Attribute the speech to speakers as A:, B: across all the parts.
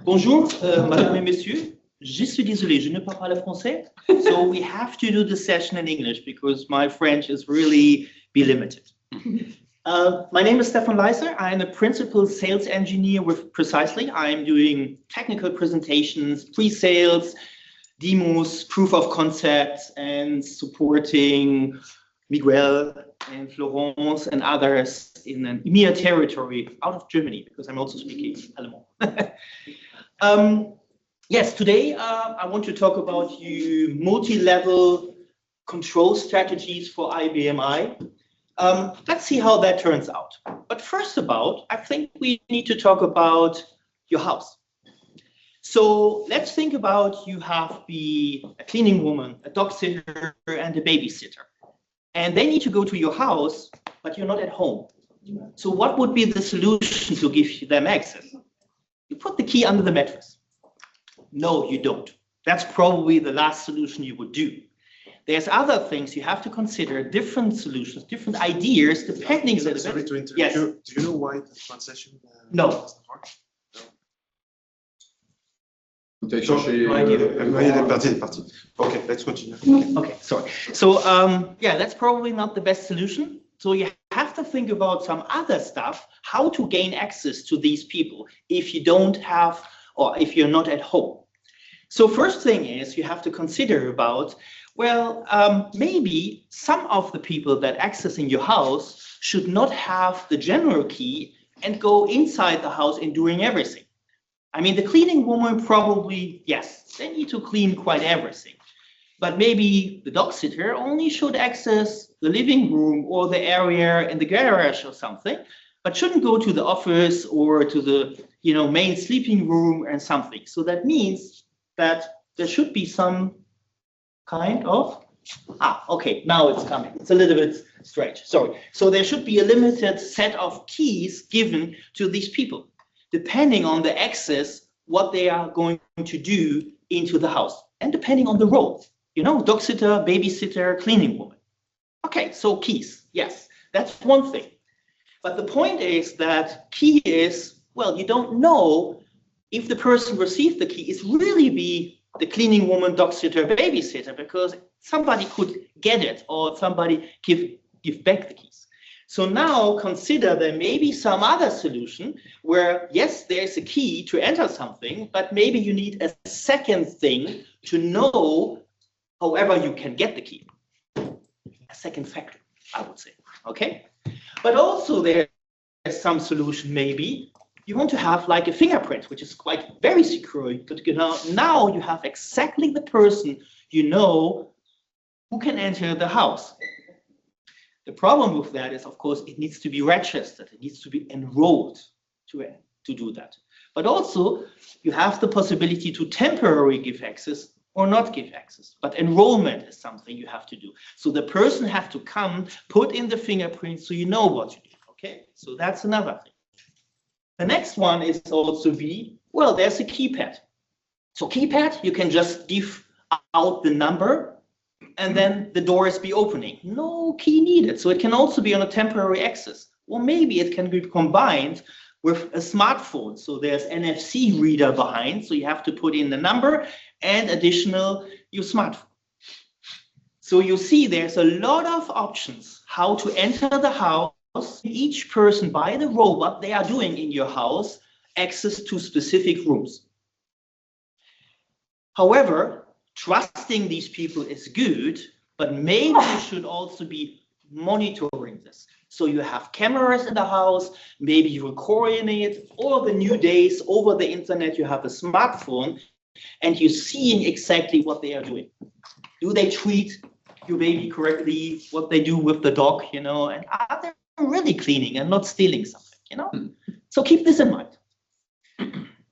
A: Bonjour, madame et messieurs. Je suis désolé, je ne parle pas le français. So we have to do the session in English because my French is really be limited. My name is Stefan Leiser. I'm a principal sales engineer with Precisely. I'm doing technical presentations, pre-sales, demos, proof of concepts, and supporting Miguel and Florence and others in an EMEA territory out of Germany, because I'm also speaking Allemand. Yes, today I want to talk about you multi-level control strategies for IBM. Let's see how that turns out. But first I think we need to talk about your house. So let's think about you have a cleaning woman, a dog sitter, and a babysitter. And they need to go to your house, but you're not at home. So what would be the solution to give them access? You put the key under the mattress. No, you don't. That's probably the last solution you would do. There's other things you have to consider, different solutions, different ideas, depending on the...
B: Sorry to interrupt
A: yes.
B: you. Do you know why the translation
A: no.
B: doesn't work? Okay, let's continue.
A: Okay, sorry. So, yeah, that's probably not the best solution. So you have to think about some other stuff, how to gain access to these people if you don't have, or if you're not at home. So first thing is you have to consider about, well, maybe some of the people that accessing your house should not have the general key and go inside the house and doing everything. I mean, the cleaning woman probably, yes, they need to clean quite everything. But maybe the dog sitter only should access the living room or the area in the garage or something, but shouldn't go to the office or to the main sleeping room and something. So that means that there should be some kind of, okay, now it's coming. It's a little bit strange, sorry. So there should be a limited set of keys given to these people, depending on the access, what they are going to do into the house, and depending on the role. Dog sitter, babysitter, cleaning woman. Okay, so keys, yes, that's one thing. But the point is that key is, well, you don't know if the person received the key is really be the cleaning woman, dog sitter, babysitter, because somebody could get it or somebody give back the keys. So now consider there may be some other solution where, yes, there's a key to enter something, but maybe you need a second thing to know however you can get the key. A second factor, I would say, okay? But also there's some solution maybe. You want to have like a fingerprint, which is quite very secure. But now you have exactly the person who can enter the house. The problem with that is, of course, it needs to be registered. It needs to be enrolled to do that. But also, you have the possibility to temporarily give access or not give access. But enrollment is something you have to do. So the person has to come, put in the fingerprint so you know what you do. Okay, so that's another thing. The next one is also there's a keypad. So keypad, you can just give out the number and then the doors be opening. No key needed. So it can also be on a temporary access. Or maybe it can be combined with a smartphone. So there's NFC reader behind. So you have to put in the number and additional your smartphone. So you see there's a lot of options how to enter the house. Each person by the role, what they are doing in your house, access to specific rooms. However, trusting these people is good, but maybe you should also be monitoring this. So you have cameras in the house, maybe you recording it, or the new days over the internet, you have a smartphone and you're seeing exactly what they are doing. Do they treat your baby correctly, what they do with the dog, and are they really cleaning and not stealing something, So keep this in mind.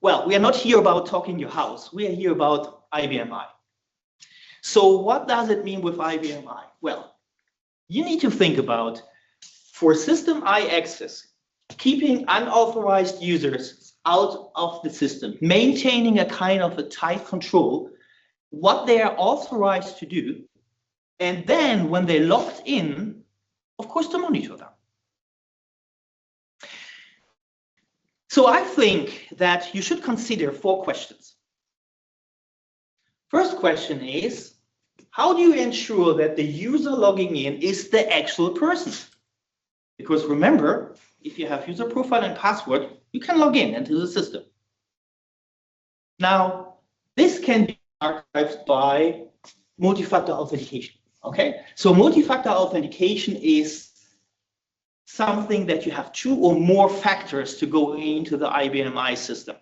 A: Well, we are not here about talking your house. We are here about IBM. So what does it mean with IBM? Well, you need to think about, for system I access, keeping unauthorized users out of the system, maintaining a kind of a tight control, what they are authorized to do, and then when they logged in, of course, to monitor them. So I think that you should consider 4 questions. First question is, how do you ensure that the user logging in is the actual person? Because remember, if you have user profile and password, you can log in into the system. Now, this can be archived by multi-factor authentication. Okay, so multi-factor authentication is something that you have 2 or more factors to go into the IBM system.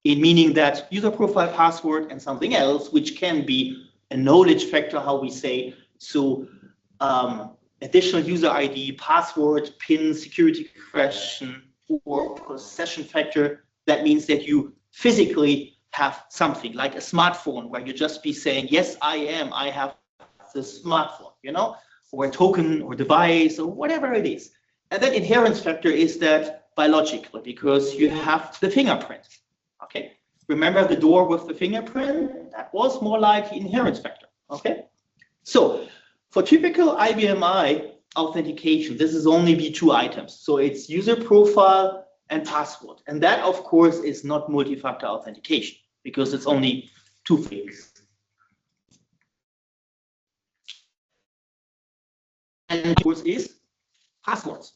A: It meaning that user profile, password, and something else, which can be a knowledge factor, how we say. So additional user ID, password, PIN, security question, or possession factor. That means that you physically have something like a smartphone where you just be saying, yes, I have the smartphone, you know, or a token or device or whatever it is. And then inherence factor is that biological, because you have the fingerprint. Okay, remember the door with the fingerprint? That was more like the inherence factor. Okay, so for typical IBM authentication, this is only be 2 items. So it's user profile and password. And that, of course, is not multi-factor authentication because it's only 2 things. And of course is passwords.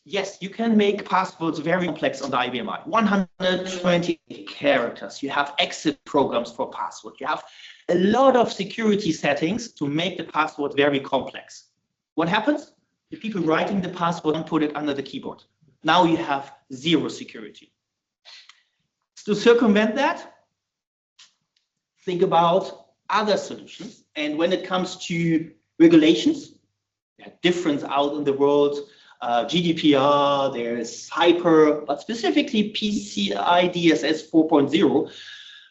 A: Yes, you can make passwords very complex on the IBM 120 characters. You have exit programs for password. You have a lot of security settings to make the password very complex. What happens? The people writing the password and put it under the keyboard. Now you have 0 security. To circumvent that, think about other solutions. And when it comes to regulations, there are different out in the world. GDPR, there's Hyper, but specifically PCI DSS 4.0,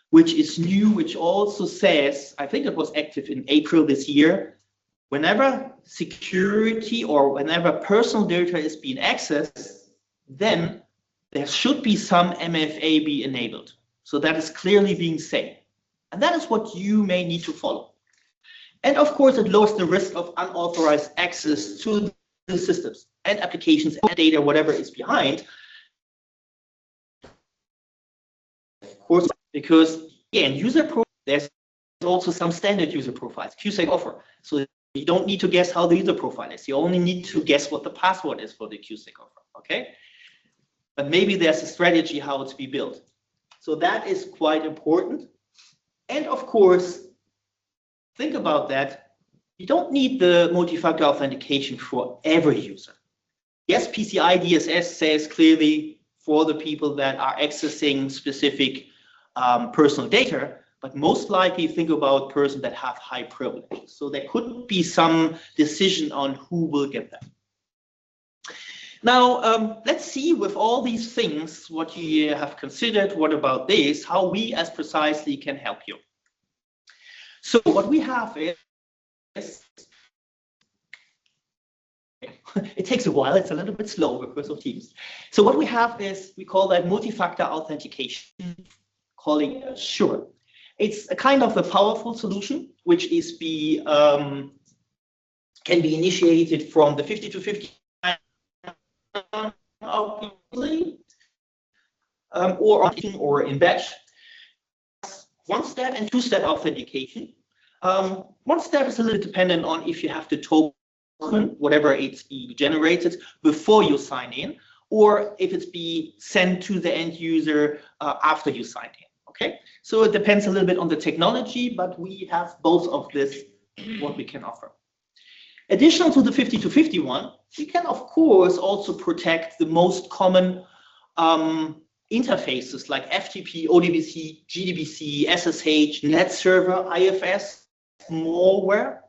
A: which is new, which also says, I think it was active in April this year, whenever security or whenever personal data is being accessed, then there should be some MFA be enabled. So that is clearly being said. And that is what you may need to follow. And of course, it lowers the risk of unauthorized access to the systems and applications and data, whatever is behind. Of course, because again, there's also some standard user profiles, QSEC offer. So you don't need to guess how the user profile is. You only need to guess what the password is for the QSEC offer, okay? But maybe there's a strategy how it's be built. So that is quite important. And of course, think about that. You don't need the multi-factor authentication for every user. Yes, PCI DSS says clearly for the people that are accessing specific personal data, but most likely think about persons that have high privilege. So there could be some decision on who will get them. Now, let's see with all these things, what you have considered, what about this, how we as precisely can help you. So what we have is, it takes a while, it's a little bit slow because of Teams. So what we have is, we call that multi-factor authentication, calling it Sure. It's a kind of a powerful solution, which is can be initiated from the 50 to 50 or in batch. 1-step and 2-step authentication. 1 step is a little dependent on if you have to token, whatever it's be generated before you sign in, or if it's be sent to the end user after you sign in. Okay, so it depends a little bit on the technology, but we have both of this, what we can offer. Additional to the 50 to 51, we can of course also protect the most common interfaces like FTP, ODBC, GDBC, SSH, net server, IFS, malware,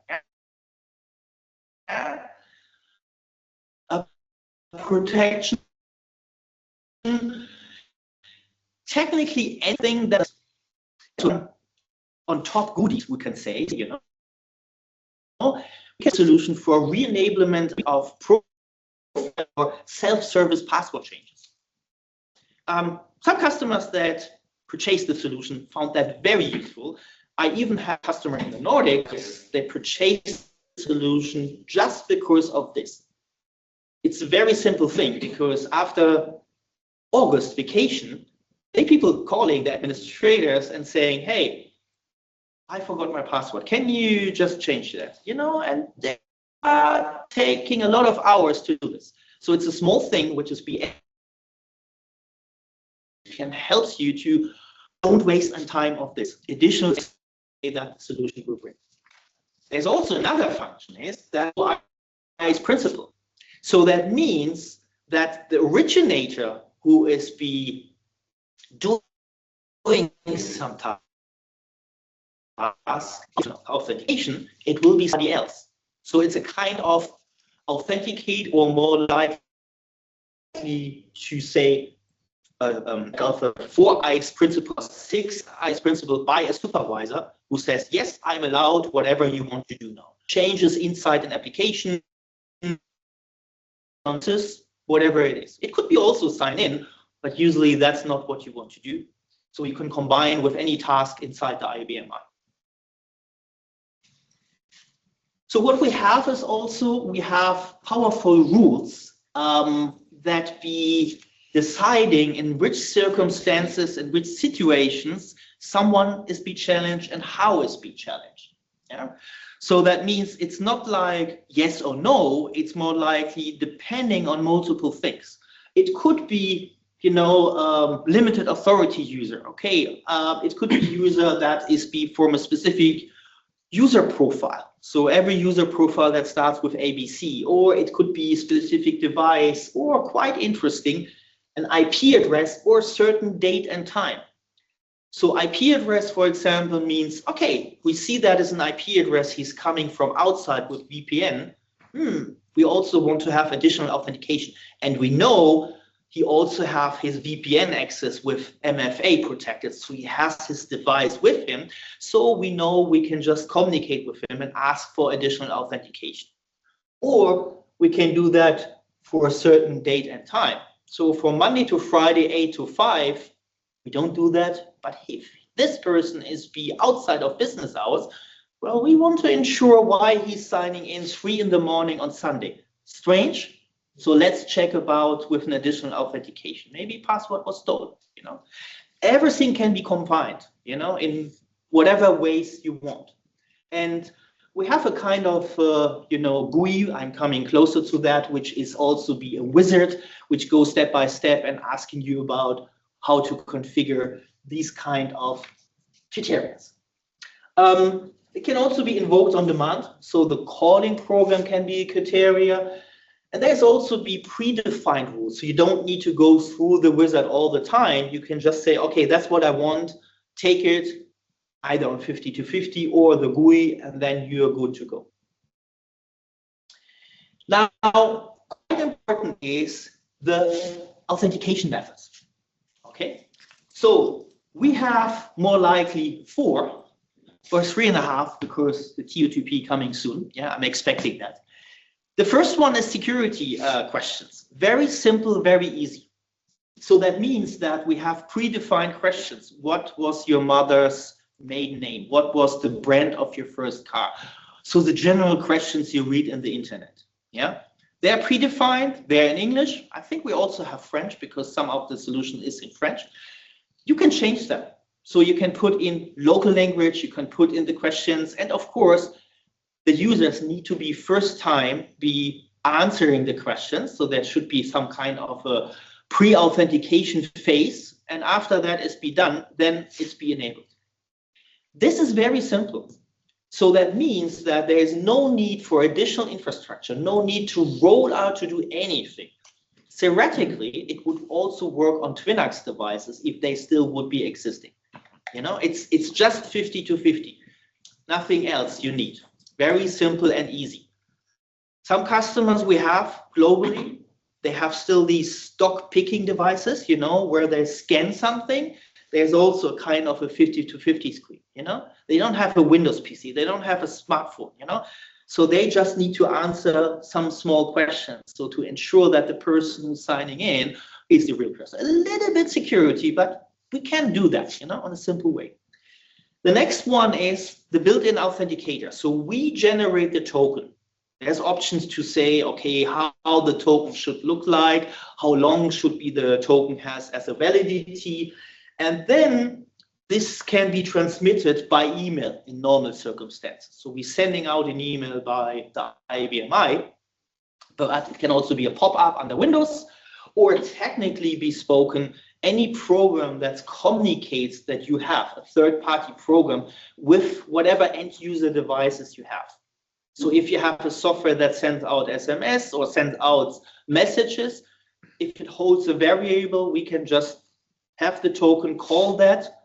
A: protection. Technically, anything that is on top goodies, we can say, you know, a solution for re-enablement of or self-service password changes. Some customers that purchased the solution found that very useful. I even have a customer in the Nordics that purchased the solution just because of this. It's a very simple thing, because after August vacation, people calling the administrators and saying, hey, I forgot my password. Can you just change that? You know, and they are taking a lot of hours to do this. So it's a small thing, which is can help you to don't waste any time of this additional that solution will bring. There's also another function is that is principal. So that means that the originator who is doing some task authentication, it will be somebody else. So it's a kind of authenticate, or more likely to say 4 eyes principle, 6 eyes principle by a supervisor who says, yes, I'm allowed whatever you want to do now. Changes inside an application, whatever it is. It could be also sign in, but usually that's not what you want to do. So you can combine with any task inside the IBM. So what we have is also, we have powerful rules that be deciding in which circumstances and which situations someone is be challenged and how is be challenged. Yeah? So that means it's not like yes or no, it's more likely depending on multiple things. It could be, you know, limited authority user. Okay, it could be user that is be from a specific user profile. So every user profile that starts with ABC, or it could be a specific device, or quite interesting, an IP address or certain date and time. So IP address, for example, means, okay, we see that as an IP address, he's coming from outside with VPN. We also want to have additional authentication. And we know he also have his VPN access with MFA protected. So he has his device with him. So we know we can just communicate with him and ask for additional authentication. Or we can do that for a certain date and time. So from Monday to Friday, 8 to 5, we don't do that. But if this person is be outside of business hours, well, we want to ensure why he's signing in 3 in the morning on Sunday. Strange. So let's check about with an additional authentication. Maybe password was stolen, you know. Everything can be combined, you know, in whatever ways you want. And we have a kind of, you know, GUI, I'm coming closer to that, which is also be a wizard, which goes step by step and asking you about how to configure these kind of criteria. It can also be invoked on demand. So the calling program can be a criteria. And there's also be predefined rules. So you don't need to go through the wizard all the time. You can just say, okay, that's what I want. Take it either on 50 to 50 or the GUI, and then you're good to go. Now, quite important is the authentication methods. Okay, so we have more likely 4 or 3.5 because the TO2P coming soon. Yeah, I'm expecting that. The first one is security questions. Very simple, very easy. So that means that we have predefined questions. What was your mother's maiden name? What was the brand of your first car? So the general questions you read in the internet. Yeah, they're predefined. They're in English. I think we also have French because some of the solution is in French. You can change them. So you can put in local language. You can put in the questions, and of course, the users need to be first time be answering the questions. So there should be some kind of a pre-authentication phase. And after that is be done, then it's be enabled. This is very simple. So that means that there is no need for additional infrastructure, no need to roll out to do anything. Theoretically, it would also work on Twinax devices if they still would be existing. You know, it's just 50 to 50. Nothing else you need. Very simple and easy. Some customers we have globally, they have still these stock picking devices, you know, where they scan something. There's also kind of a 50 to 50 screen, you know. They don't have a Windows PC. They don't have a smartphone, you know. So they just need to answer some small questions. So to ensure that the person who's signing in is the real person. A little bit security, but we can do that, you know, in a simple way. The next one is the built-in authenticator. So we generate the token. There's options to say, okay, how the token should look like, how long should be the token has as a validity, and then this can be transmitted by email in normal circumstances. So we're sending out an email by the IBM, but it can also be a pop-up under Windows, or technically be spoken, any program that communicates that you have a third-party program with whatever end-user devices you have. So if you have a software that sends out SMS or sends out messages, if it holds a variable, we can just have the token call that,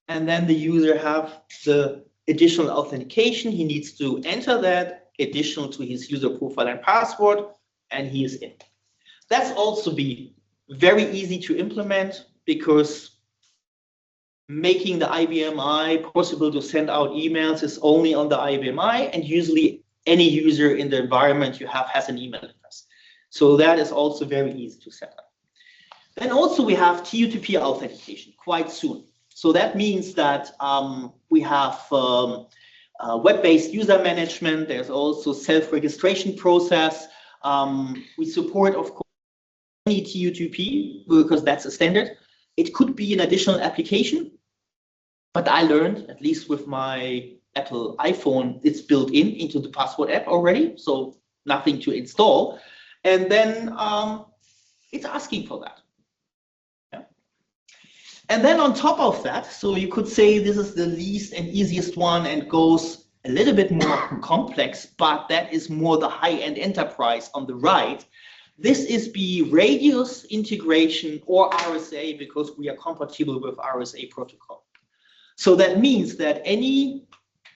A: and then the user have the additional authentication. He needs to enter that additional to his user profile and password, and he is in. That's also be very easy to implement, because making the IBM possible to send out emails is only on the IBM, and usually any user in the environment you have has an email address. So that is also very easy to set up. Then also we have TU2P authentication quite soon. So that means that we have web-based user management. There's also self-registration process. We support, of course, any TU2P because that's a standard. It could be an additional application, but I learned, at least with my Apple iPhone, it's built into the password app already, so nothing to install. And then it's asking for that. Yeah. And then on top of that, so you could say this is the least and easiest one and goes a little bit more complex, but that is more the high-end enterprise on the right. This is the radius integration or RSA, because we are compatible with RSA protocol. So that means that any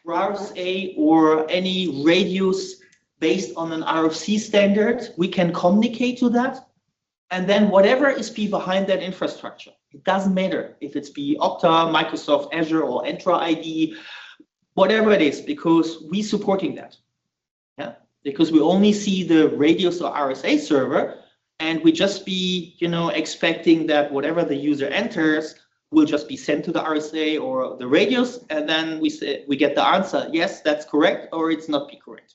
A: RSA or any radius based on an RFC standard, we can communicate to that. And then whatever is behind that infrastructure, it doesn't matter if it's Okta, Microsoft Azure, or Entra ID, whatever it is, because we're supporting that. Yeah, because we only see the radius or RSA server, and we just be, expecting that whatever the user enters will just be sent to the RSA or the radius, and then we get the answer, yes, that's correct, or it's not be correct.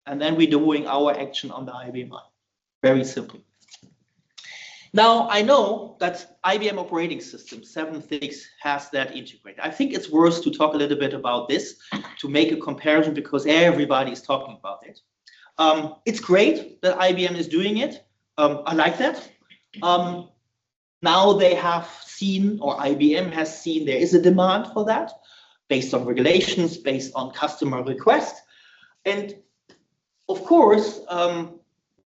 A: And then we're doing our action on the IBM. Very simple. Now, I know that IBM operating system 7.6 has that integrated. I think it's worth to talk a little bit about this to make a comparison, because everybody is talking about it. It's great that IBM is doing it. I like that. Now they have seen, or IBM has seen, there is a demand for that based on regulations, based on customer request. And of course,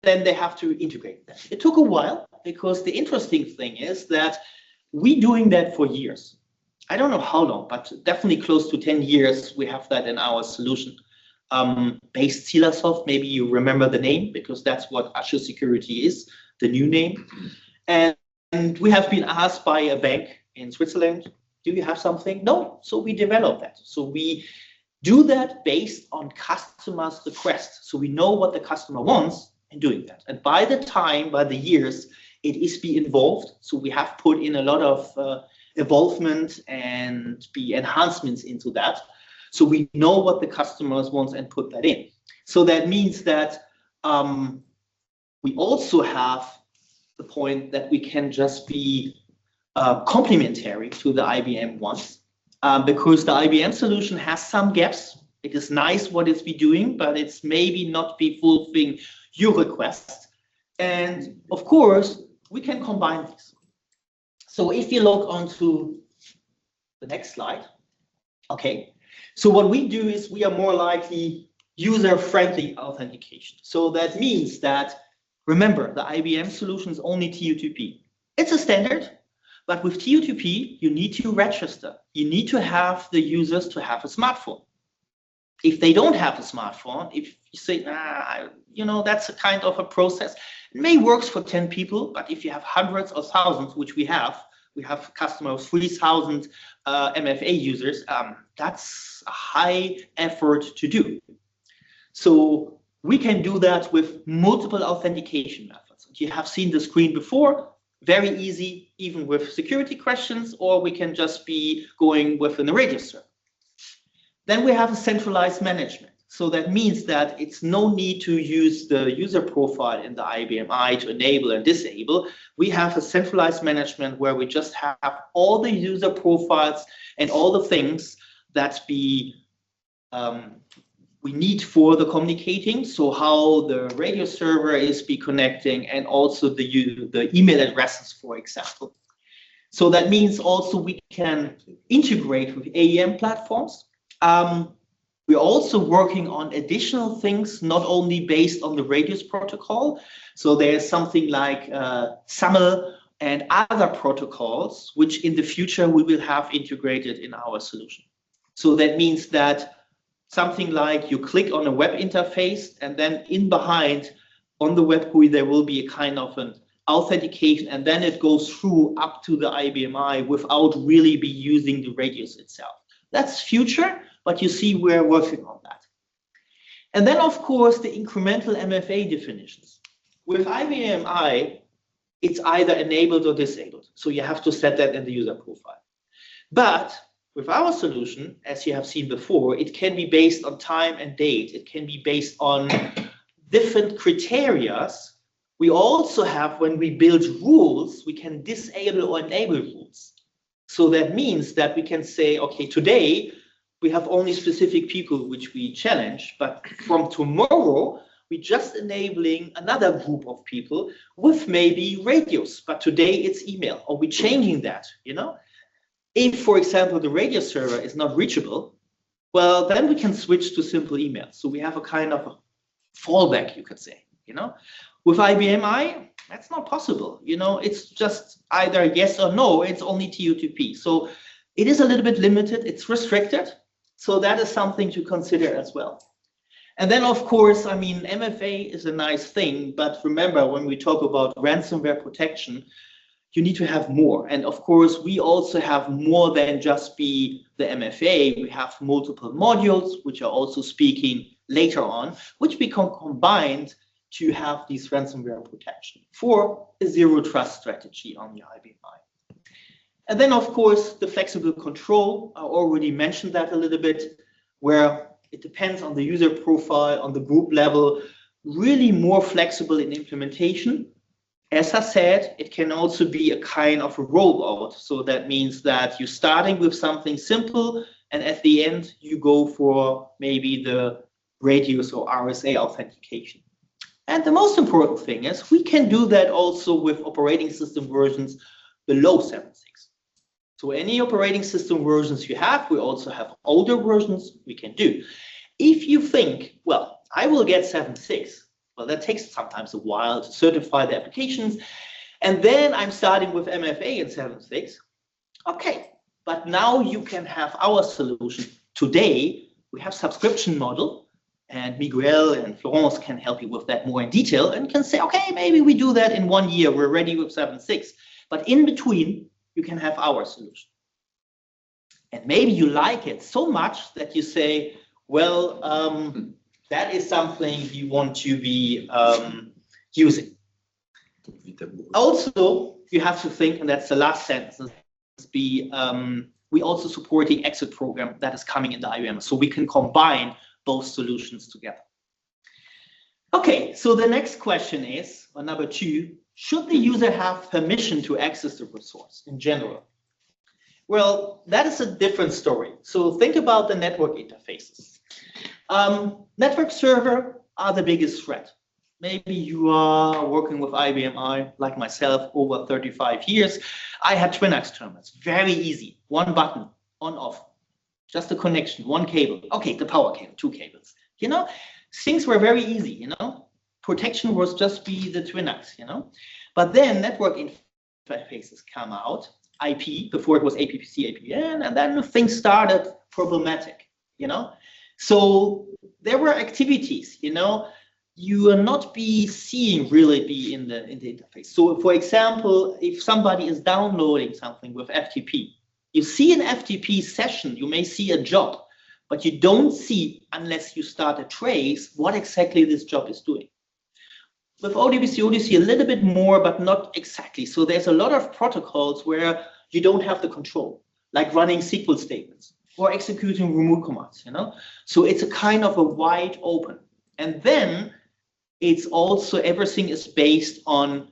A: then they have to integrate that. It took a while, because the interesting thing is that we're doing that for years. I don't know how long, but definitely close to 10 years we have that in our solution. Based Silasoft, maybe you remember the name, because that's what Azure Security is, the new name. And we have been asked by a bank in Switzerland, do you have something? No, so we developed that. So we do that based on customers' requests. So we know what the customer wants and doing that. And by the years, it is be involved. So we have put in a lot of involvement and enhancements into that. So we know what the customers want and put that in. So that means that we also have the point that we can just be complementary to the IBM ones, because the IBM solution has some gaps. It is nice what it's be doing, but it's maybe not be fulfilling your request. And of course, we can combine these. So if you look onto the next slide, okay. So what we do is we are more likely user-friendly authentication. So that means that, remember, the IBM solution is only TU2P. It's a standard, but with TU2P, you need to register. You need to have the users to have a smartphone. If they don't have a smartphone, if you say, that's a kind of a process, it may work for 10 people, but if you have hundreds or thousands, which we have customers, 3,000 MFA users, that's a high effort to do. So we can do that with multiple authentication methods. You have seen the screen before, very easy, even with security questions, or we can just be going within a radius server. Then we have a centralized management. So that means that it's no need to use the user profile in the IBM I to enable and disable. We have a centralized management where we just have all the user profiles and all the things that we need for the communicating. So how the radio server is be connecting, and also the email addresses, for example. So that means also we can integrate with AEM platforms. We're also working on additional things, not only based on the radius protocol. So there's something like SAML and other protocols, which in the future we will have integrated in our solution. So that means that something like you click on a web interface, and then in behind on the web GUI, there will be a kind of an authentication, and then it goes through up to the IBM I without really be using the radius itself. That's future, but you see we're working on that. And then, of course, the incremental MFA definitions. With IBM I, it's either enabled or disabled. So you have to set that in the user profile. But with our solution, as you have seen before, it can be based on time and date. It can be based on different criteria. We also have, when we build rules, we can disable or enable rules. So that means that we can say, okay, today we have only specific people which we challenge, but from tomorrow, we're just enabling another group of people with maybe radius, but today it's email, or we're changing that, you know? If, for example, the radio server is not reachable, well, then we can switch to simple email. So we have a kind of a fallback, you could say, you know? With IBM I, that's not possible. You know, it's just either yes or no. It's only TU2P. So it is a little bit limited. It's restricted. So that is something to consider as well. And then, of course, I mean, MFA is a nice thing. But remember, when we talk about ransomware protection, you need to have more. And of course, we also have more than just be the MFA. We have multiple modules, which are also speaking later on, which become combined to have these ransomware protection for a zero trust strategy on the IBM I. And then, of course, the flexible control. I already mentioned that a little bit, where it depends on the user profile, on the group level, really more flexible in implementation. As I said, it can also be a kind of a rollout. So that means that you're starting with something simple, and at the end, you go for maybe the radius or RSA authentication. And the most important thing is we can do that also with operating system versions below 7.6. So any operating system versions you have, we also have older versions we can do. If you think, well, I will get 7.6, well, that takes sometimes a while to certify the applications. And then I'm starting with MFA in 7.6. Okay, but now you can have our solution. Today, we have subscription model. And Miguel and Florence can help you with that more in detail and can say, okay, maybe we do that in 1 year. We're ready with 7.6. But in between, you can have our solution. And maybe you like it so much that you say, well, that is something you want to be using. Also, you have to think, and that's the last sentence, we also support the exit program that is coming in the IBM. So we can combine both solutions together. Okay, so the next question is, or number 2, should the user have permission to access the resource in general? Well, that is a different story. So think about the network interfaces. Network server are the biggest threat. Maybe you are working with IBM I, like myself, over 35 years. I had Twinax terminals, very easy, one button, on, off. Just a connection, one cable. Okay, the power cable, 2 cables. You know, things were very easy, you know. Protection was just be the Twinax, you know. But then network interfaces come out, IP, before it was APPC, APN, and then things started problematic, you know. So there were activities, you know, you are not seeing really be in the interface. So for example, if somebody is downloading something with FTP, you see an FTP session, you may see a job, but you don't see, unless you start a trace, what exactly this job is doing. With ODBC, ODC a little bit more, but not exactly. So there's a lot of protocols where you don't have the control, like running SQL statements. or executing remote commands, you know. So it's a kind of a wide open. And then it's also, everything is based on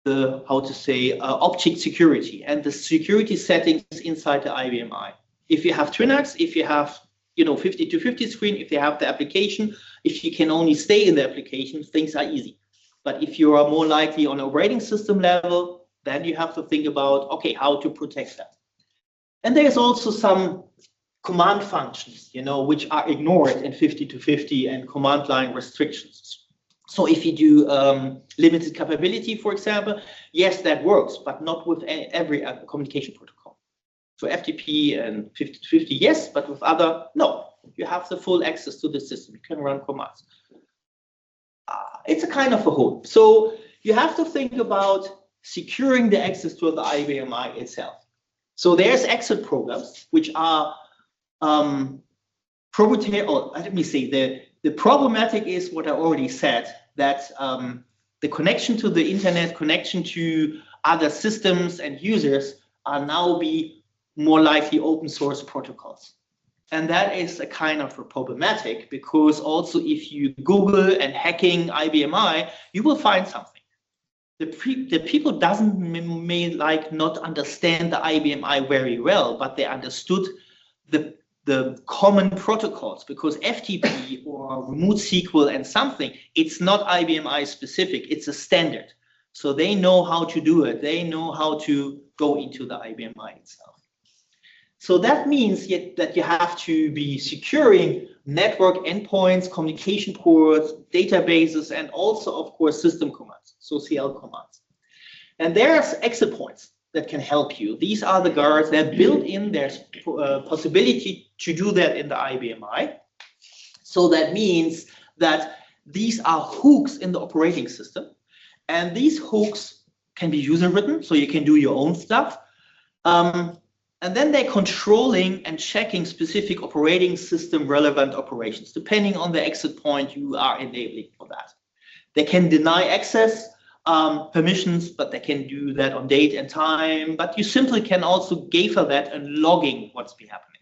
A: the, how to say, object security and the security settings inside the IBM I. If you have TwinAx, if you have, you know, 50-50 screen, if you have the application, if you can only stay in the application, things are easy. But if you are more likely on operating system level, then you have to think about, okay, how to protect that. And there's also some command functions, you know, which are ignored in 50-50 and command line restrictions. So if you do limited capability, for example, yes, that works, but not with every communication protocol. So FTP and 50-50, yes, but with other, no. You have the full access to the system. You can run commands. It's a kind of a whole. So you have to think about securing the access to the IBM I itself. So there's exit programs, which are proprietary, or let me say, the problematic is what I already said, that the connection to the internet, connection to other systems and users are now be more likely open source protocols. And that is a kind of a problematic, because also if you Google and hacking IBM I, you will find something. The people may like not understand the IBM I very well, but they understood the common protocols, because FTP or remote SQL and something, it's not IBM I specific, it's a standard. So they know how to do it. They know how to go into the IBM I itself. So that means that you have to be securing network endpoints, communication ports, databases, and also, of course, system commands, so CL commands. And there's exit points that can help you. These are the guards that are built in. There's possibility to do that in the IBM I. So that means that these are hooks in the operating system. And these hooks can be user written, so you can do your own stuff. And then they're controlling and checking specific operating system relevant operations, depending on the exit point you are enabling for that. They can deny access permissions, but they can do that on date and time. But you simply can also gaffer that and logging what's been happening.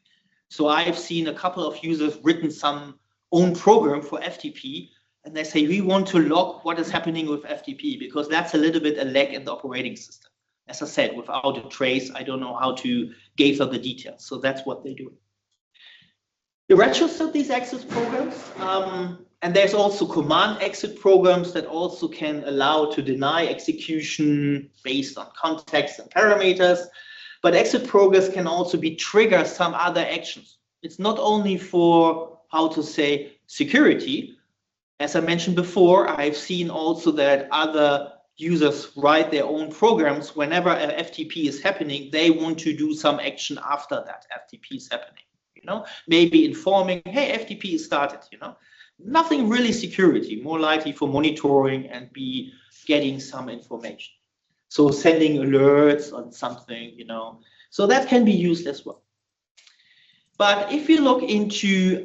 A: So I've seen a couple of users written some own program for FTP, and they say, we want to log what is happening with FTP, because that's a little bit a lag in the operating system. As I said, without a trace, I don't know how to gather the details. So that's what they do. You register these access programs, and there's also command exit programs that also can allow to deny execution based on context and parameters. But exit programs can also be trigger some other actions. It's not only for, how to say, security. As I mentioned before, I've seen also that other users write their own programs. Whenever an FTP is happening, they want to do some action after that FTP is happening, you know, maybe informing, hey, FTP is started, you know, nothing really security, more likely for monitoring and be getting some information. So sending alerts on something, you know, so that can be used as well. But if you look into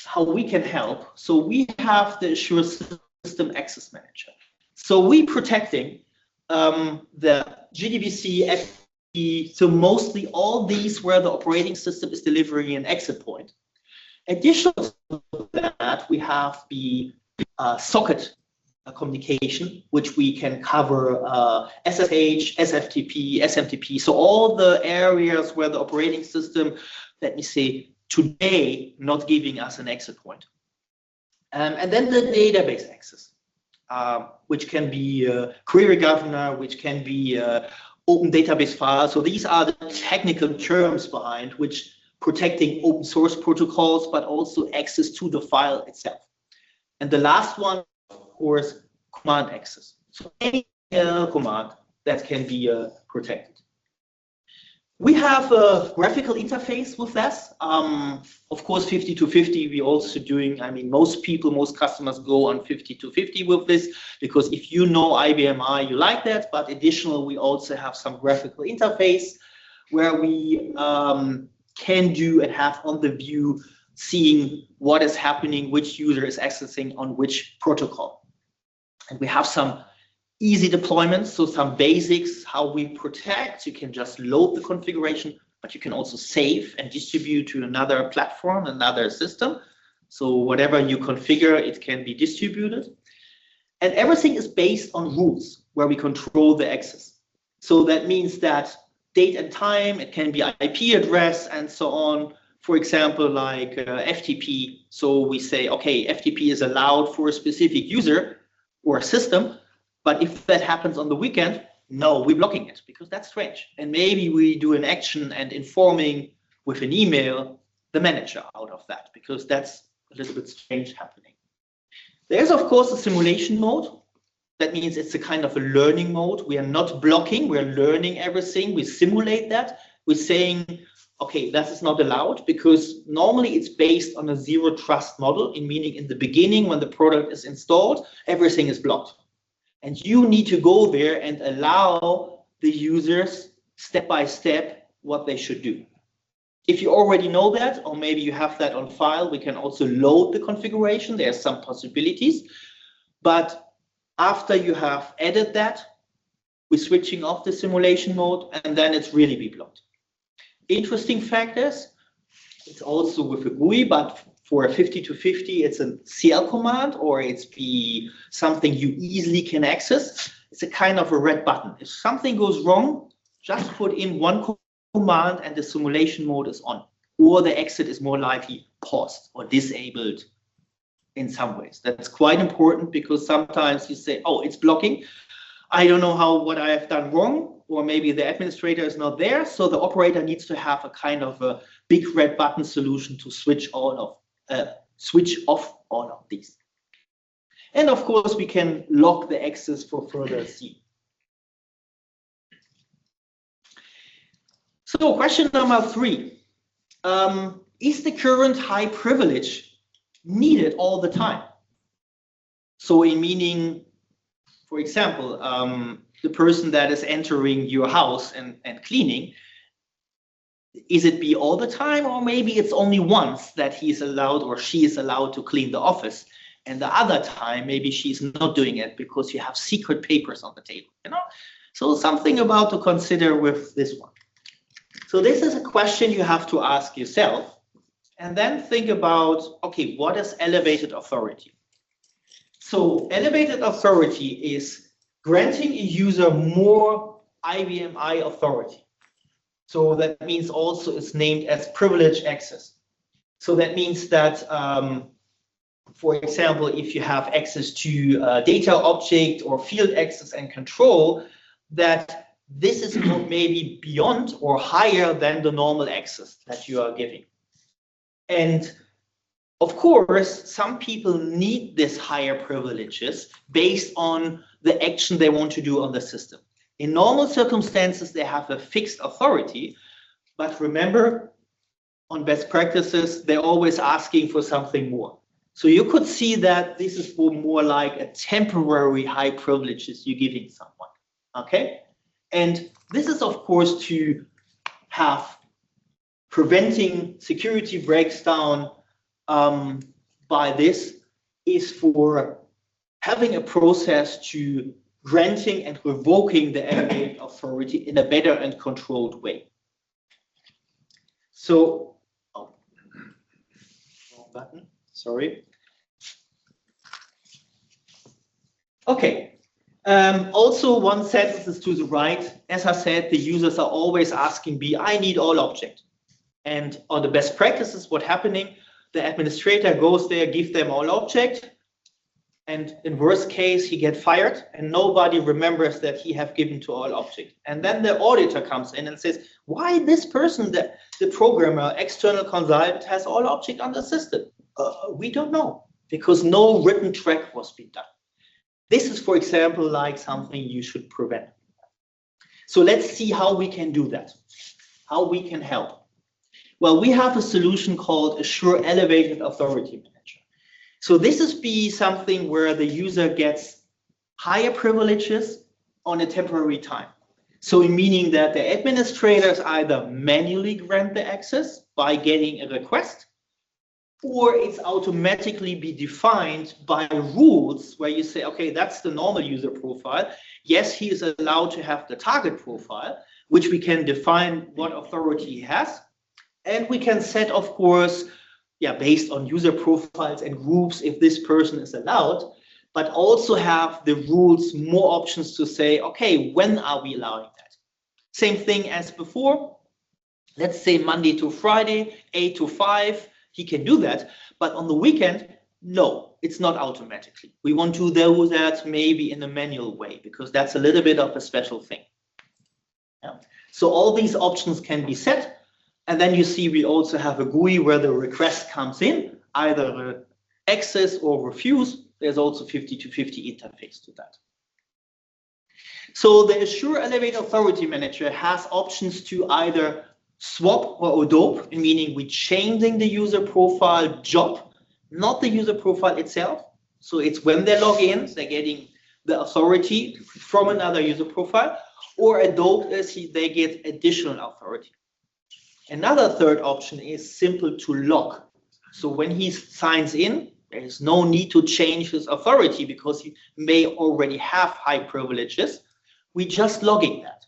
A: how we can help, so we have the Azure System Access Manager. So we protecting the GDBC, FTP, so mostly all these where the operating system is delivering an exit point. Additional to that, we have the socket communication, which we can cover SSH, SFTP, SMTP. So all the areas where the operating system, let me say, today not giving us an exit point. And then the database access, which can be query governor, which can be open database file. So these are the technical terms behind which protecting open source protocols, but also access to the file itself. And the last one, of course, command access. So any command that can be protected. We have a graphical interface with this. Of course, 50-50, we're also doing, I mean, most people, most customers go on 50-50 with this, because if you know IBM I, you like that. But additionally, we also have some graphical interface where we can do and have on the view, seeing what is happening, which user is accessing on which protocol. And we have some easy deployments, so some basics, how we protect. You can just load the configuration, but you can also save and distribute to another platform, another system. So whatever you configure, it can be distributed. And everything is based on rules where we control the access. So that means that date and time, it can be IP address and so on. For example, like FTP. So we say, okay, FTP is allowed for a specific user or a system, but if that happens on the weekend, no, we're blocking it because that's strange. And maybe we do an action and informing with an email the manager out of that, because that's a little bit strange happening. There's, of course, a simulation mode. That means it's a kind of a learning mode. We are not blocking, we're learning everything. We simulate that. We're saying, okay, that is not allowed, because normally it's based on a zero trust model, meaning in the beginning, when the product is installed, everything is blocked. And you need to go there and allow the users step by step what they should do. If you already know that, or maybe you have that on file, we can also load the configuration. There are some possibilities. But after you have added that, we're switching off the simulation mode, and then it's really be blocked. Interesting factors, it's also with a GUI, but for a 50-50, it's a CL command, or it's be something you easily can access. It's a kind of a red button. If something goes wrong, just put in one command and the simulation mode is on, or the exit is more likely paused or disabled in some ways. That's quite important, because sometimes you say, oh, it's blocking. I don't know what I have done wrong, or maybe the administrator is not there. So the operator needs to have a kind of a big red button solution to switch off all of these. And of course, we can lock the access for further see. So question number 3, is the current high privilege needed all the time? So in meaning, for example, the person that is entering your house and cleaning, is it be all the time, or maybe it's only once that he's allowed or she is allowed to clean the office, and the other time maybe she's not doing it because you have secret papers on the table, you know? So something about to consider with this one. So this is a question you have to ask yourself, and then think about, okay, what is elevated authority? So elevated authority is granting a user more IBM authority. So that means also it's named as privileged access. So that means that, for example, if you have access to data object or field access and control, that this is maybe beyond or higher than the normal access that you are giving. And of course, some people need this higher privileges based on the action they want to do on the system. In normal circumstances, they have a fixed authority, but remember, on best practices, they're always asking for something more. So you could see that this is more like a temporary high privileges you're giving someone, okay? And this is, of course, to have preventing security breaks down by this is for having a process to granting and revoking the elevated authority in a better and controlled way. So, oh, wrong button, sorry. Okay. Also, one sentence is to the right. As I said, the users are always asking I need all object. And on the best practices, what's happening, the administrator goes there, give them all object, and in worst case, he gets fired, and nobody remembers that he have given to all object. And then the auditor comes in and says, why this person, the programmer, external consultant, has all object on the system? We don't know, because no written track was being done. This is, for example, like something you should prevent. So let's see how we can do that, how we can help. Well, we have a solution called Assure Elevated Authority Manager. So this is something where the user gets higher privileges on a temporary time. So meaning that the administrators either manually grant the access by getting a request, or it's automatically be defined by rules where you say, okay, that's the normal user profile. Yes, he is allowed to have the target profile, which we can define what authority he has. And we can set, of course, based on user profiles and groups, if this person is allowed, but also have the rules, more options to say, okay, when are we allowing that? Same thing as before. Let's say Monday to Friday, 8 to 5, he can do that. But on the weekend, no, it's not automatically. We want to do that maybe in a manual way, because that's a little bit of a special thing. Yeah. So all these options can be set. And then you see we also have a GUI where the request comes in, either access or refuse. There's also 50-50 interface to that. So the Azure Elevate Authority Manager has options to either swap or adopt, meaning we're changing the user profile job, not the user profile itself. So it's when they log in, they're getting the authority from another user profile, or adopt is they get additional authority. Another third option is simple to log. So when he signs in, there is no need to change his authority because he may already have high privileges. We just logging that.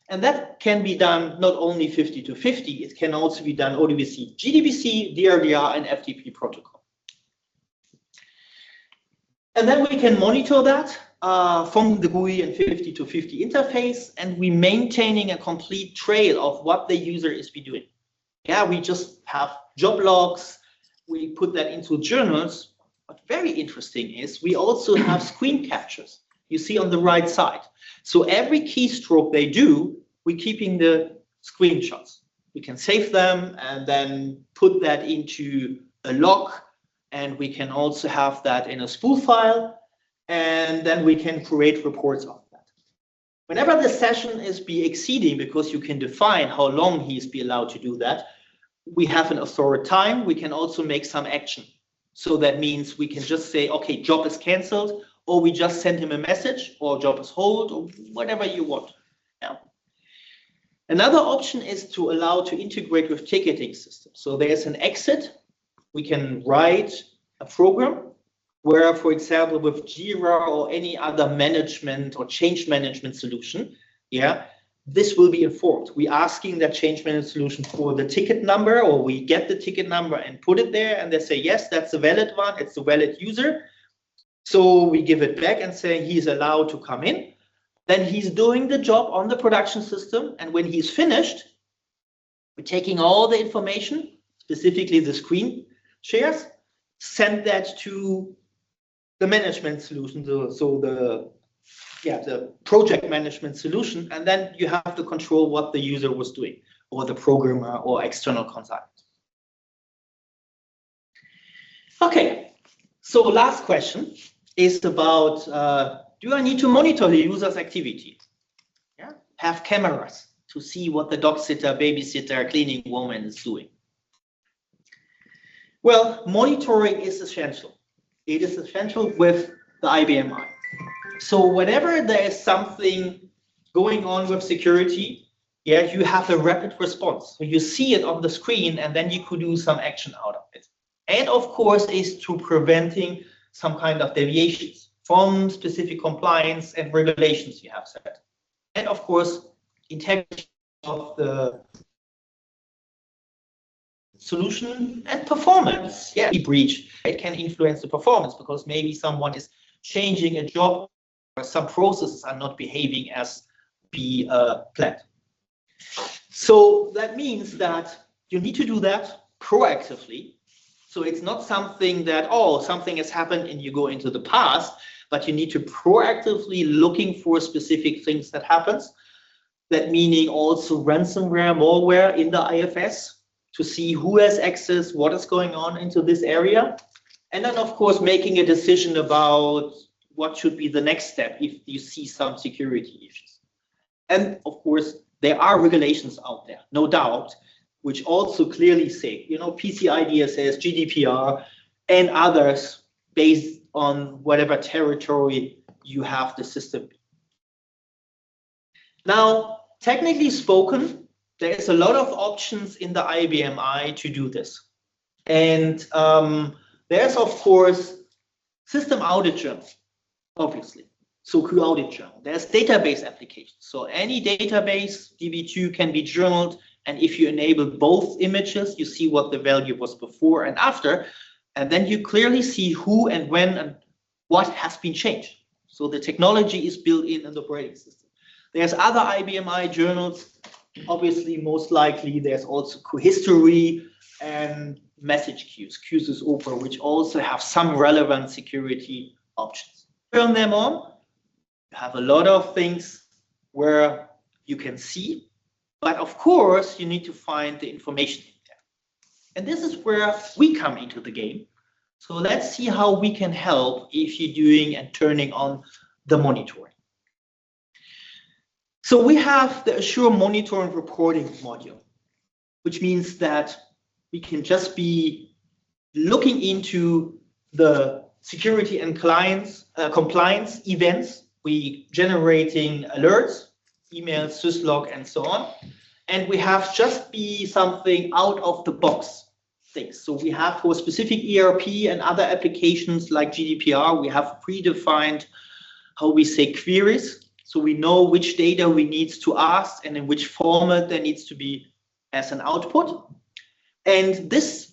A: And that can be done not only 50-50, it can also be done ODBC, GDBC, DRDR, and FTP protocol. And then we can monitor that from the GUI and 50-50 interface, and we maintaining a complete trail of what the user is doing. Yeah, we just have job logs, we put that into journals. But very interesting is we also have screen captures. You see on the right side. So every keystroke they do, we're keeping the screenshots. We can save them and then put that into a log, and we can also have that in a spool file, and then we can create reports of that. Whenever the session is exceeding, because you can define how long he's allowed to do that, we have an authority time. We can also make some action. So that means we can just say, okay, job is canceled, or we just send him a message, or job is hold, or whatever you want. Yeah. Another option is to allow to integrate with ticketing systems. So there's an exit. We can write a program where, for example, with Jira or any other management or change management solution, this will be informed. We're asking that change management solution for the ticket number, or we get the ticket number and put it there, and they say, yes, that's a valid one, it's a valid user. So we give it back and say he's allowed to come in. Then he's doing the job on the production system, and when he's finished, we're taking all the information, specifically the screen shares, send that to the management solution, so the project management solution, and then you have to control what the user was doing, or the programmer or external consultant. Okay, so last question is about, do I need to monitor the user's activity? Yeah, have cameras to see what the dog sitter, babysitter, cleaning woman is doing. Well, monitoring is essential. It is essential with the IBM I. So whenever there is something going on with security, you have a rapid response. So you see it on the screen, and then you could do some action out of it. And of course, is to preventing some kind of deviations from specific compliance and regulations you have set. And of course, integrity of the solution and performance. Yeah, breach, it can influence the performance because maybe someone is changing a job or some processes are not behaving as planned. So that means that you need to do that proactively. So it's not something that, oh, something has happened and you go into the past, but you need to proactively looking for specific things that happens. That meaning also ransomware, malware in the IFS to see who has access, what is going on into this area. And then of course, making a decision about what should be the next step if you see some security issues. And of course, there are regulations out there, no doubt, which also clearly say, PCI DSS, GDPR, and others based on whatever territory you have the system. Now, technically spoken, there is a lot of options in the IBM I to do this. And there's, of course, system audit journal, obviously. So created journal. There's database applications. So any database, DB2 can be journaled. And if you enable both images, you see what the value was before and after. And then you clearly see who and when and what has been changed. So the technology is built in the operating system. There's other IBM journals. Obviously, most likely, there's also history and message queues, queues is open, which also have some relevant security options. Turn them on. You have a lot of things where you can see, but of course, you need to find the information in there. And this is where we come into the game. So let's see how we can help if you're doing and turning on the monitoring. So we have the Assure Monitor and Reporting module, which means that we can just be looking into the security and compliance events. We generating alerts, emails, syslog, and so on. And we have just be something out of the box things. So we have for specific ERP and other applications like GDPR, we have predefined how we say queries. So we know which data we need to ask and in which format there needs to be as an output. And this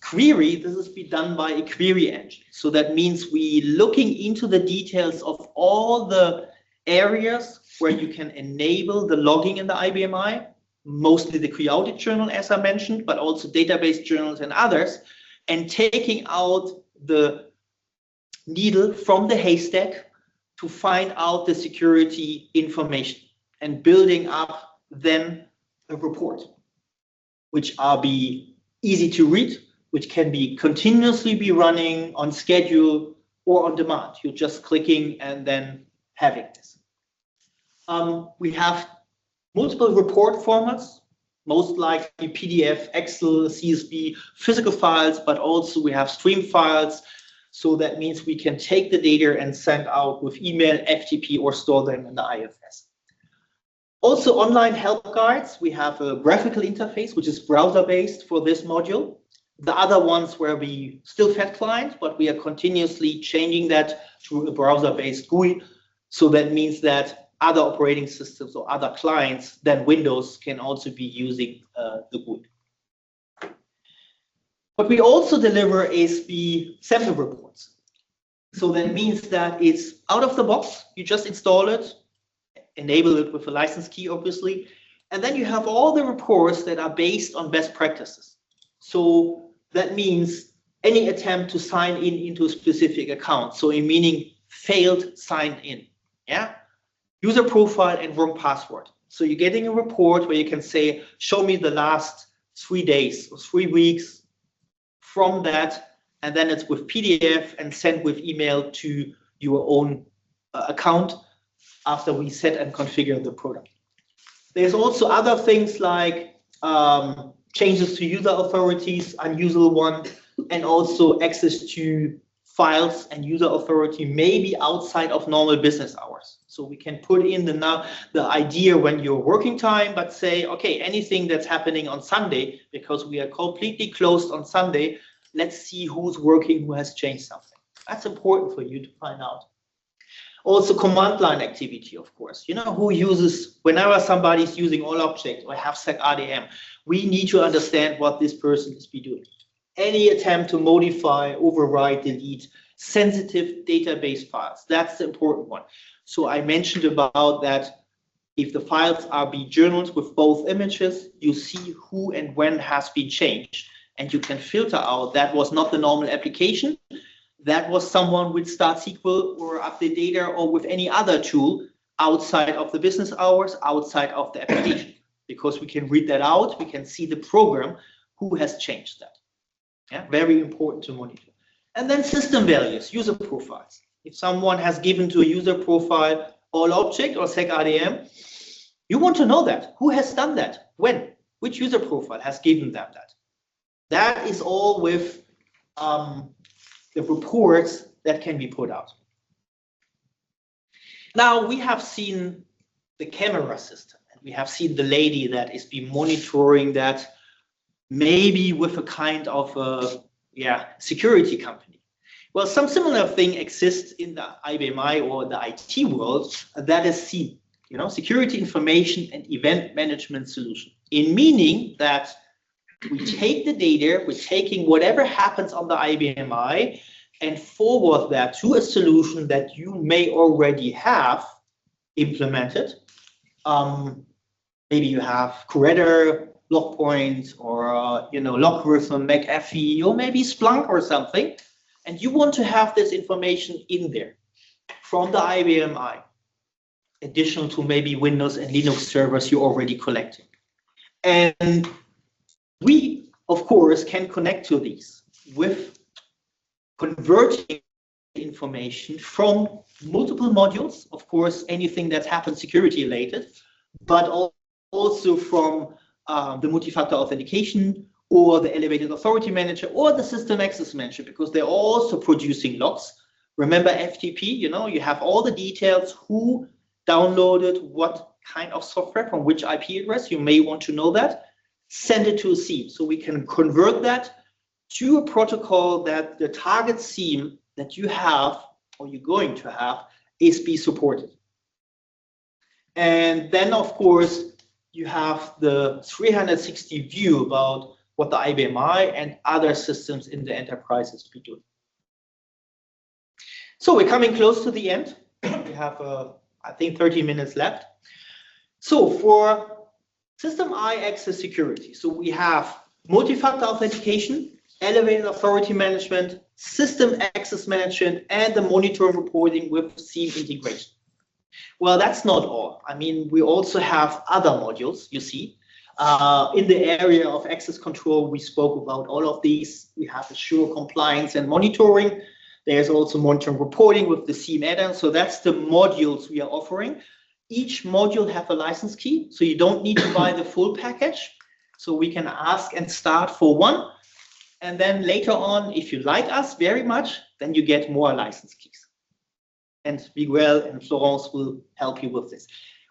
A: query, this is be done by a query engine. So that means we looking into the details of all the areas where you can enable the logging in the IBM, mostly the created journal, as I mentioned, but also database journals and others, and taking out the needle from the haystack to find out the security information and building up then a report, which are be easy to read, which can be continuously be running on schedule or on demand. You're just clicking and then having this. We have multiple report formats, most likely PDF, Excel, CSV, physical files, but also we have stream files. So that means we can take the data and send out with email, FTP, or store them in the IFS. Also, online help guides. We have a graphical interface, which is browser-based for this module. The other ones where we still fed client, but we are continuously changing that to a browser-based GUI. So that means that other operating systems or other clients than Windows can also be using the GUI. But we also deliver ASB sample reports. So that means that it's out of the box. You just install it, enable it with a license key, obviously. And then you have all the reports that are based on best practices. So that means any attempt to sign in into a specific account. So in meaning failed sign in, yeah? User profile and wrong password. So you're getting a report where you can say, show me the last 3 days or 3 weeks from that. And then it's with PDF and sent with email to your own account after we set and configure the product. There's also other things like changes to user authorities, unusual one, and also access to files and user authority maybe outside of normal business hours. So we can put in the idea when you're working time, but say, okay, anything that's happening on Sunday, because we are completely closed on Sunday, let's see who's working, who has changed something. That's important for you to find out. Also command line activity, of course. You know, who uses, whenever somebody's using all objects or have sec RDM, we need to understand what this person is be doing. Any attempt to modify, override, delete sensitive database files, that's the important one. So I mentioned about that if the files are be journals with both images, you see who and when has been changed. And you can filter out that was not the normal application. That was someone with Start SQL or Update Data or with any other tool outside of the business hours, outside of the application. Because we can read that out, we can see the program who has changed that. Yeah, very important to monitor. And then system values, user profiles. If someone has given to a user profile all object or sec RDM, you want to know that. Who has done that? When? Which user profile has given them that? That is all with the reports that can be put out. Now we have seen the camera system, and we have seen the lady that is be monitoring that, maybe with a kind of a security company. Well, some similar thing exists in the IBMI or the IT world, that is SIEM, Security Information and Event Management Solution. In meaning that we take the data, we're taking whatever happens on the IBMI and forward that to a solution that you may already have implemented. Maybe you have Corridor, Logpoint, or Logarithm, McAfee, or maybe Splunk or something, and you want to have this information in there from the IBMI, additional to maybe Windows and Linux servers you're already collecting. And we, of course, can connect to these with converting information from multiple modules, of course, anything that happens security related, but also from the multi-factor authentication or the elevated authority manager or the system access manager, because they're also producing logs. Remember FTP, you have all the details, who downloaded what kind of software from which IP address, you may want to know that. Send it to a SIEM. So we can convert that to a protocol that the target SIEM that you have or you're going to have is be supported. And then, of course, you have the 360 view about what the IBMI and other systems in the enterprises be doing. So we're coming close to the end. We have, I think, 30 minutes left. So for System I access security, so we have multi-factor authentication, elevated authority management, system access management, and the monitoring reporting with SIEM integration. Well, that's not all. I mean, we also have other modules, you see. In the area of access control, we spoke about all of these. We have Assure compliance and monitoring. There's also monitoring reporting with the SIEM add-on. So that's the modules we are offering. Each module have a license key, so you don't need to buy the full package. So we can ask and start for one. And then later on, if you like us very much, then you get more license keys. And Miguel and Florence will help you with this.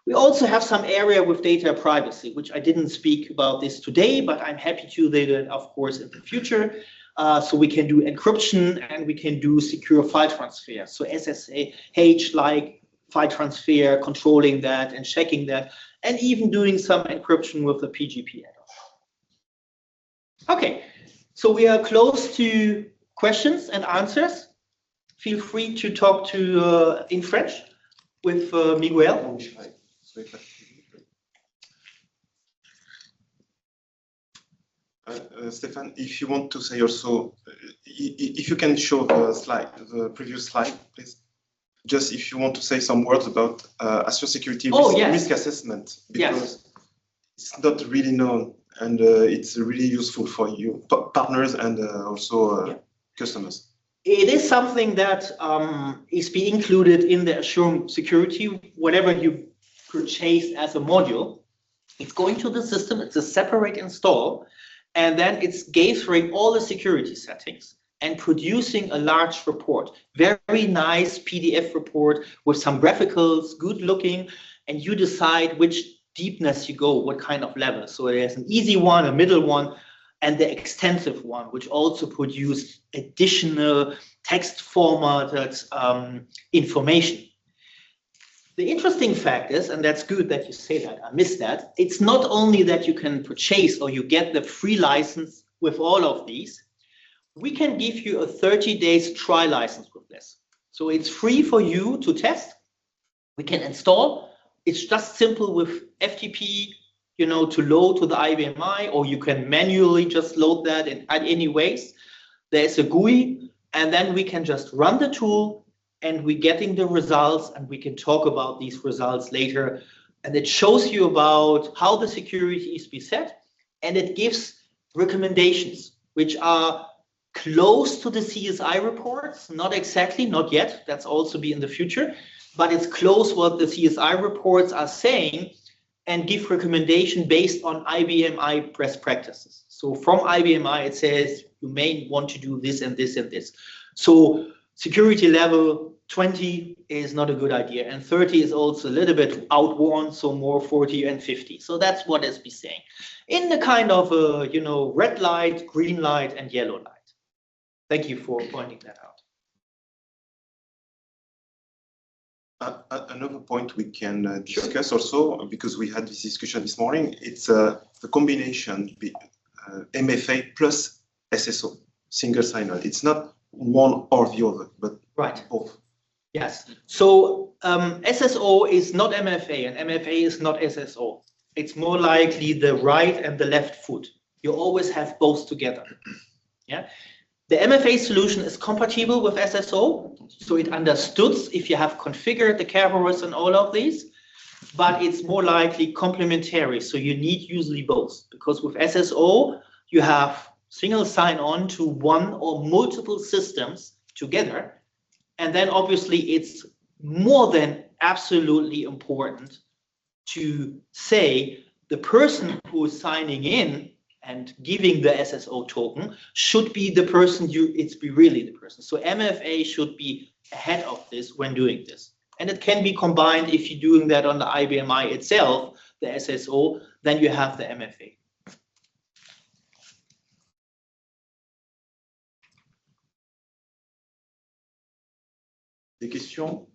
A: We also have some area with data privacy, which I didn't speak about this today, but I'm happy to do that, of course, in the future. So we can do encryption and we can do secure file transfer. So SSH-like file transfer, controlling that and checking that, and even doing some encryption with the PGP add-on. Okay, so we are close to questions and answers. Feel free to talk to in French with Miguel.
B: Stéphane, if you want to say also, if you can show the slide, the previous slide, please. Just if you want to say some words about Assure Security risk assessment, because it's not really known and it's really useful for you, partners and also customers.
A: It is something that is being included in the Assure Security, whatever you purchase as a module. It's going to the system, it's a separate install, and then it's gathering all the security settings and producing a large report. Very nice PDF report with some graphicals, good looking, and you decide which deepness you go, what kind of level. So there's an easy one, a middle one, and the extensive one, which also produce additional text formatted information. The interesting fact is, and that's good that you say that, I missed that, it's not only that you can purchase or you get the free license with all of these, we can give you a 30 days trial license with this. So it's free for you to test. We can install. It's just simple with FTP, to load to the IBMI, or you can manually just load that in any ways. There's a GUI, and then we can just run the tool, and we're getting the results, and we can talk about these results later. And it shows you about how the security is be set, and it gives recommendations, which are close to the CSI reports, not exactly, not yet, that's also be in the future, but it's close what the CSI reports are saying and give recommendation based on IBMI best practices. So from IBMI, it says you may want to do this and this and this. So security level 20 is not a good idea, and 30 is also a little bit outworn, so more 40 and 50. So that's what it's be saying in the kind of red light, green light, and yellow light. Thank you for pointing that out.
B: Another point we can discuss also, because we had this discussion this morning, it's the combination MFA plus SSO, single sign-on. It's not one or the other, but both.
A: Yes. So SSO is not MFA, and MFA is not SSO. It's more likely the right and the left foot. You always have both together. Yeah. The MFA solution is compatible with SSO, so it understands if you have configured the cadres and all of these, but it's more likely complementary. So you need usually both, because with SSO, you have single sign-on to one or multiple systems together. And then obviously it's more than absolutely important to say the person who is signing in and giving the SSO token should be the person be really the person. So MFA should be ahead of this when doing this. And it can be combined if you're doing that on the IBM I itself, the SSO, then you have the MFA.
B: Des questions?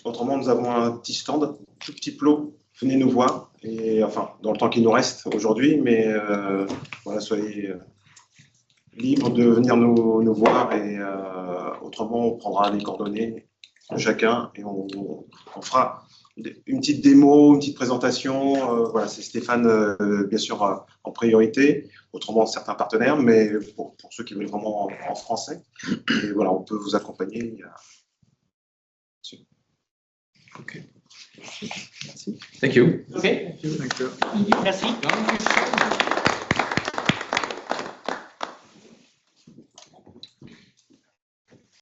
B: Autrement, nous avons un petit stand, tout petit plot. Venez nous voir, et enfin, dans le temps qui nous reste aujourd'hui, mais voilà, soyez libres de venir nous voir, et autrement, on prendra les coordonnées de chacun et on fera une petite démo, une petite présentation. Voilà, c'est Stéphane, bien sûr, en priorité, autrement certains partenaires, mais pour ceux qui veulent vraiment en français, et voilà, on peut vous accompagner.
C: Ok. Merci. Thank you.
A: Okay.
C: Thank you.
A: Merci.